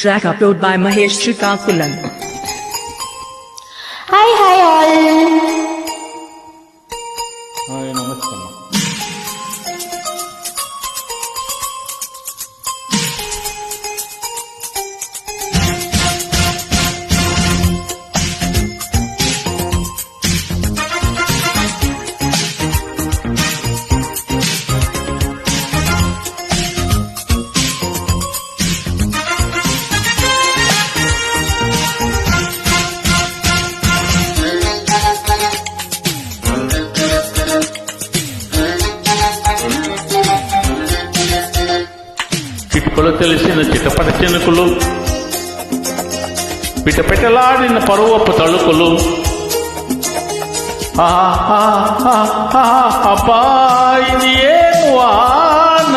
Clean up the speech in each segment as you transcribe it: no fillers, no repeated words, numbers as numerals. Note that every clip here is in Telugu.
Track upload by Mahesh Srikakulam. Hi all. Hi నమస్కారం. చిటుకలు తెలిసిన చిటపట చినుకులు, పిటపిటలాడిన పరువపు తళుకులు, అబ్బా ఇది ఏం వాన,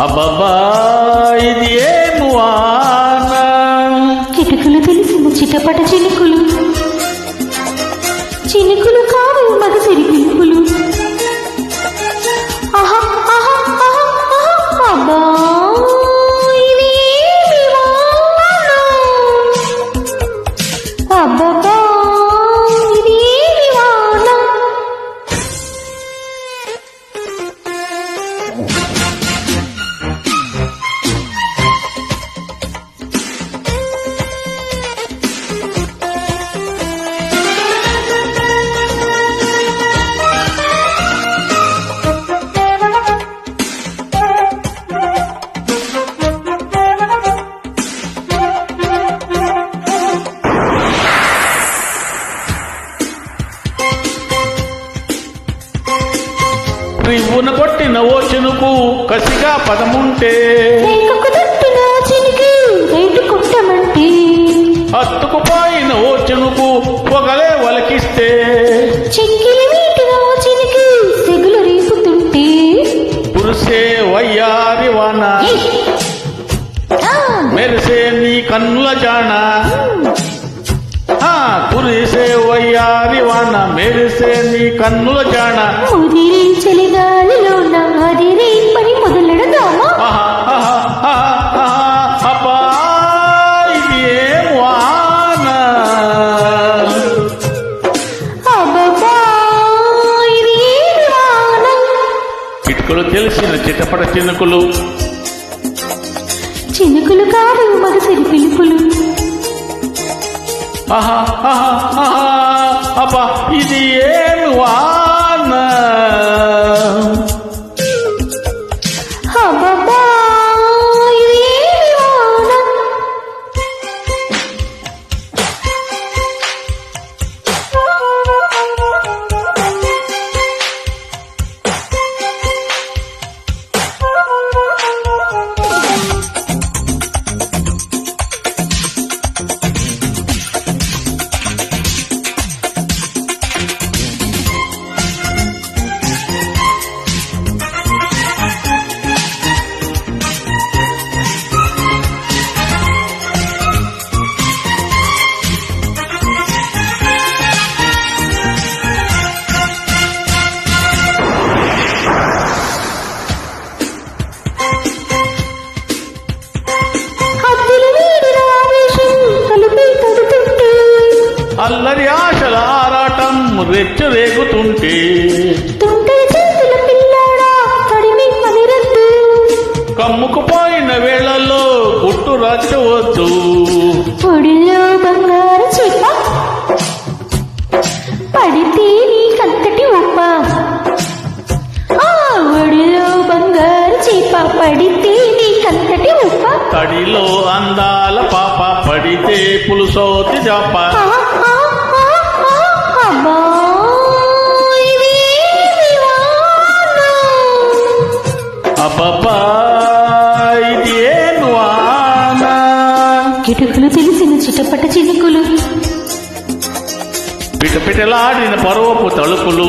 అబ్బబ్బా ఇది ఏం వాన. చిటుకులు తెలిసిన చిటపట చినుకులు, చినుకులు కావు మగసిరి పిలుపులు. అబ్బా ఇది ఏమి వాన, అబ్బబ్బా ఇది ఏమి వాన. రివ్వున కొట్టిన ఓ చెనుకు కసిగా పదముంటే, రేఖకు తట్టిన చినుకు రేటు కొట్టమంటే, హత్తుకుపోయిన ఓ చెనుకు పొగలే వలకిస్తే, చెక్కిలి వీటిన చినుకు సెగులు రేపుతుంటే, కురిసే వయ్యారి వాన, మెరిసే నీ కన్నుల జాన, కురిసే వయ్యారి వాన, మెరిసే నీ కన్నుల జాన. ముదిరే చలిగాలిలో నాదిరే పని మొదలెడదామా. అబ్బా ఇది ఏం వాన, అబ్బబ్బా ఇది ఏమి వాన. చిటుకలు తెలిసిన చిటపట చినుకులు, చినుకులు కాదు మగసిరి పిలుపులు. అబ్బా ఇది ఏమి వాన, అబ్బబ్బా ఇది ఏమి వాన. అల్లరి ఆశల ఆరాటం రెచ్చు రేగుతుంటే, కమ్ముకుపోయిన వేళల్లో గుట్టు రచ్చవద్దు. పొడిలో బంగారు చిప్ప పడితే నీకంతటి ఉప్ప, ఒడిలో బంగారు చిప్ప పడితే నీకంతటి ఉప్ప. తడిలో అందాల పాప పడితే పులుసోతి జాప. అబ్బా ఇది ఏమి వాన, అబ్బబ్బా ఇది ఏమి వాన. కిటుకులు తెలిసిన చిటపట చినుకులు, పిటపిటలాడిన పరువపు తలుపులు,